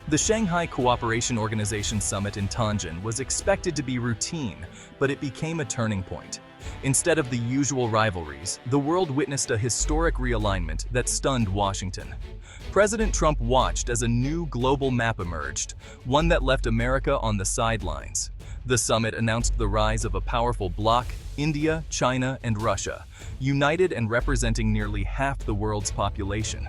The Shanghai Cooperation Organization summit in Tanzhin was expected to be routine, but it became a turning point. Instead of the usual rivalries, the world witnessed a historic realignment that stunned Washington. President Trump watched as a new global map emerged, one that left America on the sidelines. The summit announced the rise of a powerful bloc, India, China, and Russia, united and representing nearly half the world's population.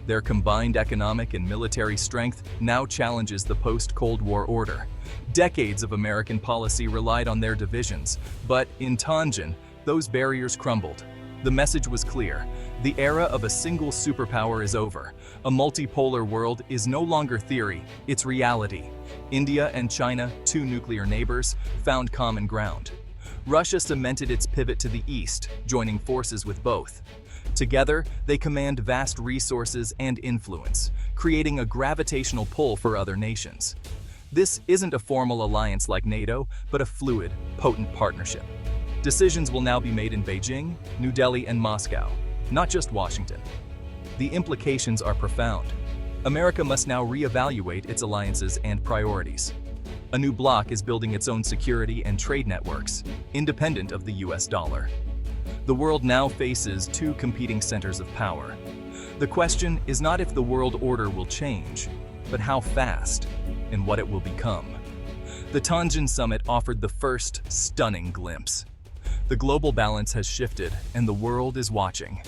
Their combined economic and military strength now challenges the post-Cold War order. Decades of American policy relied on their divisions, but in Tanzhin, those barriers crumbled. The message was clear. The era of a single superpower is over. A multipolar world is no longer theory, it's reality. India and China, two nuclear neighbors, found common ground. Russia cemented its pivot to the east, joining forces with both. Together, they command vast resources and influence, creating a gravitational pull for other nations. This isn't a formal alliance like NATO, but a fluid, potent partnership. Decisions will now be made in Beijing, New Delhi, and Moscow, not just Washington. The implications are profound. America must now reevaluate its alliances and priorities. A new bloc is building its own security and trade networks, independent of the US dollar. The world now faces two competing centers of power. The question is not if the world order will change, but how fast and what it will become. The Tanzhin summit offered the first stunning glimpse. The global balance has shifted, and the world is watching.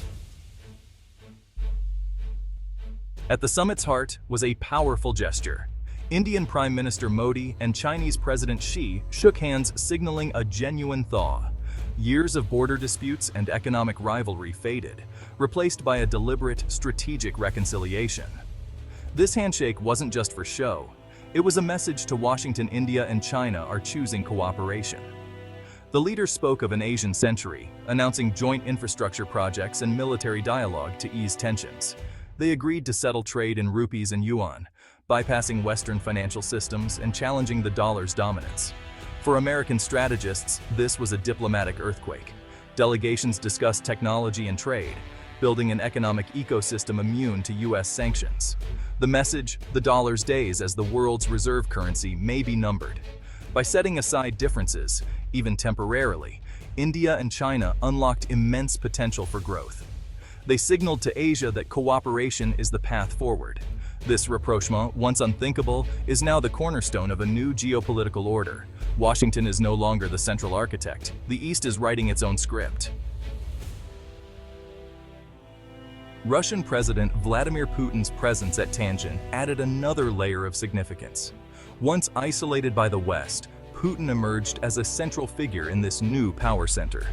At the summit's heart was a powerful gesture. Indian Prime Minister Modi and Chinese President Xi shook hands, signaling a genuine thaw. Years of border disputes and economic rivalry faded, replaced by a deliberate, strategic reconciliation. This handshake wasn't just for show. It was a message to Washington. India and China are choosing cooperation. The leaders spoke of an Asian century, announcing joint infrastructure projects and military dialogue to ease tensions. They agreed to settle trade in rupees and yuan, bypassing Western financial systems and challenging the dollar's dominance. For American strategists, this was a diplomatic earthquake. Delegations discussed technology and trade, building an economic ecosystem immune to US sanctions. The message, the dollar's days as the world's reserve currency, may be numbered. By setting aside differences, even temporarily, India and China unlocked immense potential for growth. They signaled to Asia that cooperation is the path forward. This rapprochement, once unthinkable, is now the cornerstone of a new geopolitical order. Washington is no longer the central architect. The East is writing its own script. Russian President Vladimir Putin's presence at Tanzhin added another layer of significance. Once isolated by the West, Putin emerged as a central figure in this new power center.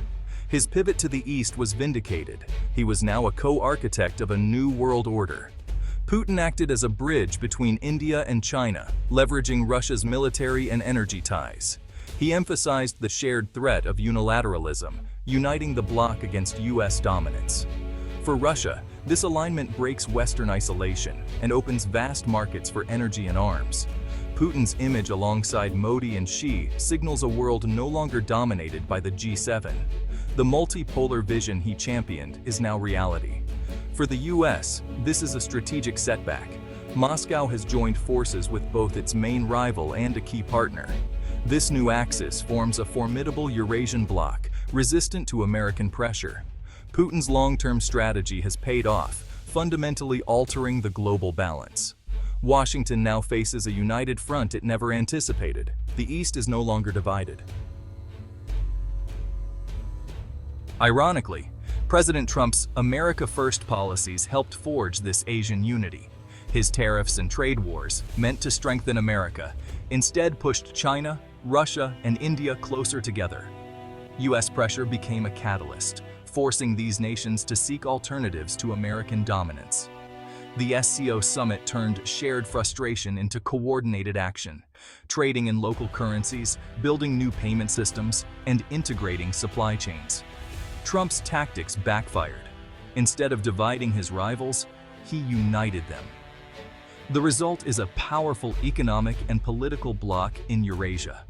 His pivot to the East was vindicated. He was now a co-architect of a new world order. Putin acted as a bridge between India and China, leveraging Russia's military and energy ties. He emphasized the shared threat of unilateralism, uniting the bloc against US dominance. For Russia, this alignment breaks Western isolation and opens vast markets for energy and arms. Putin's image alongside Modi and Xi signals a world no longer dominated by the G7. The multipolar vision he championed is now reality. For the US, this is a strategic setback. Moscow has joined forces with both its main rival and a key partner. This new axis forms a formidable Eurasian bloc, resistant to American pressure. Putin's long-term strategy has paid off, fundamentally altering the global balance. Washington now faces a united front it never anticipated. The East is no longer divided. Ironically, President Trump's America First policies helped forge this Asian unity. His tariffs and trade wars, meant to strengthen America, instead pushed China, Russia, and India closer together. US pressure became a catalyst, forcing these nations to seek alternatives to American dominance. The SCO summit turned shared frustration into coordinated action, trading in local currencies, building new payment systems, and integrating supply chains. Trump's tactics backfired. Instead of dividing his rivals, he united them. The result is a powerful economic and political bloc in Eurasia.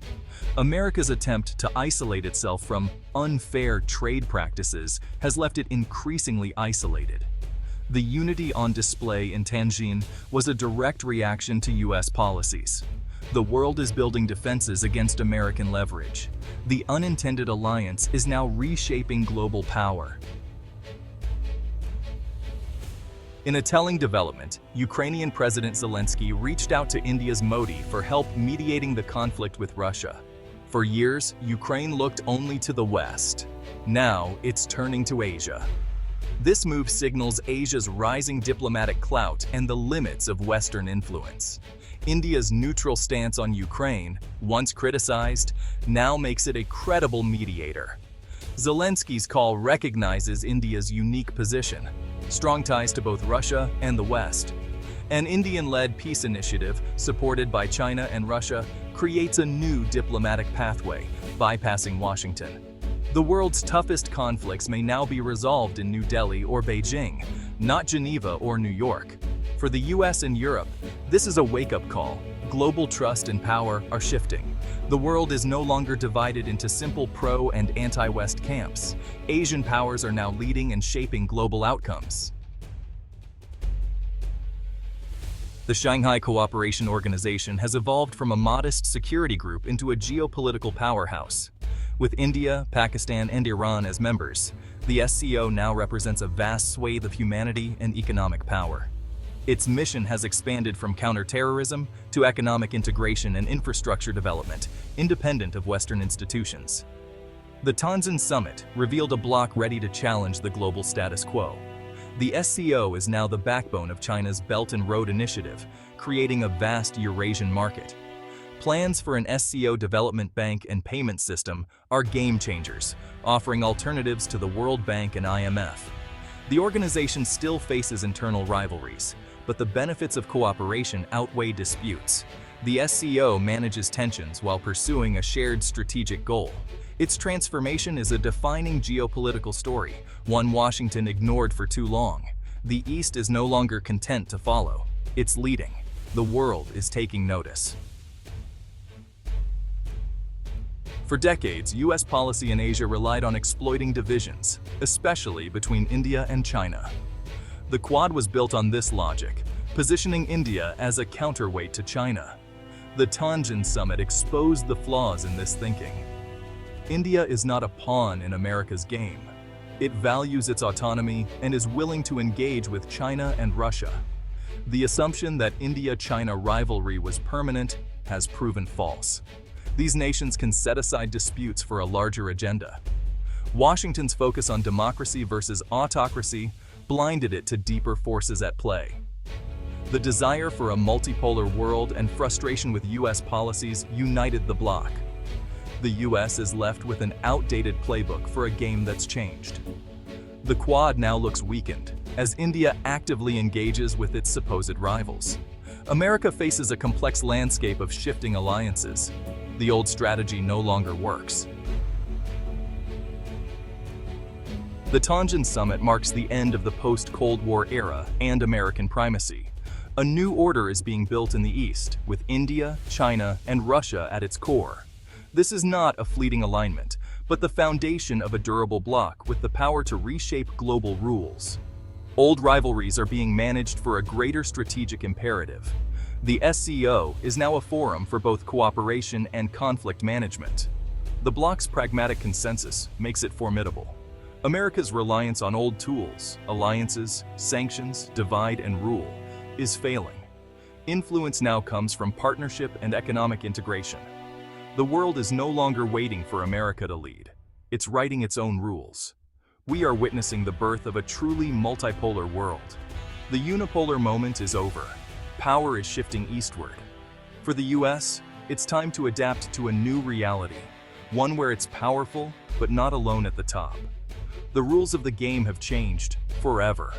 America's attempt to isolate itself from unfair trade practices has left it increasingly isolated. The unity on display in Tanzhin was a direct reaction to US policies. The world is building defenses against American leverage. The unintended alliance is now reshaping global power. In a telling development, Ukrainian President Zelensky reached out to India's Modi for help mediating the conflict with Russia. For years, Ukraine looked only to the West. Now, it's turning to Asia. This move signals Asia's rising diplomatic clout and the limits of Western influence. India's neutral stance on Ukraine, once criticized, now makes it a credible mediator. Zelensky's call recognizes India's unique position, strong ties to both Russia and the West. An Indian-led peace initiative, supported by China and Russia, creates a new diplomatic pathway, bypassing Washington. The world's toughest conflicts may now be resolved in New Delhi or Beijing, not Geneva or New York. For the US and Europe, this is a wake-up call. Global trust and power are shifting. The world is no longer divided into simple pro- and anti-West camps. Asian powers are now leading and shaping global outcomes. The Shanghai Cooperation Organization has evolved from a modest security group into a geopolitical powerhouse. With India, Pakistan, and Iran as members, the SCO now represents a vast swathe of humanity and economic power. Its mission has expanded from counterterrorism to economic integration and infrastructure development, independent of Western institutions. The Tanzhin summit revealed a bloc ready to challenge the global status quo. The SCO is now the backbone of China's Belt and Road Initiative, creating a vast Eurasian market. Plans for an SCO development bank and payment system are game changers, offering alternatives to the World Bank and IMF. The organization still faces internal rivalries, but the benefits of cooperation outweigh disputes. The SCO manages tensions while pursuing a shared strategic goal. Its transformation is a defining geopolitical story, one Washington ignored for too long. The East is no longer content to follow. It's leading. The world is taking notice. For decades, US policy in Asia relied on exploiting divisions, especially between India and China. The Quad was built on this logic, positioning India as a counterweight to China. The Tanzhin summit exposed the flaws in this thinking. India is not a pawn in America's game. It values its autonomy and is willing to engage with China and Russia. The assumption that India-China rivalry was permanent has proven false. These nations can set aside disputes for a larger agenda. Washington's focus on democracy versus autocracy blinded it to deeper forces at play. The desire for a multipolar world and frustration with US policies united the bloc. The US is left with an outdated playbook for a game that's changed. The Quad now looks weakened, as India actively engages with its supposed rivals. America faces a complex landscape of shifting alliances. The old strategy no longer works. The Tanzhin summit marks the end of the post-Cold War era and American primacy. A new order is being built in the East, with India, China, and Russia at its core. This is not a fleeting alignment, but the foundation of a durable bloc with the power to reshape global rules. Old rivalries are being managed for a greater strategic imperative. The SCO is now a forum for both cooperation and conflict management. The bloc's pragmatic consensus makes it formidable. America's reliance on old tools, alliances, sanctions, divide and rule, is failing. Influence now comes from partnership and economic integration. The world is no longer waiting for America to lead. It's writing its own rules. We are witnessing the birth of a truly multipolar world. The unipolar moment is over. Power is shifting eastward. For the US, it's time to adapt to a new reality, one where it's powerful, but not alone at the top. The rules of the game have changed forever.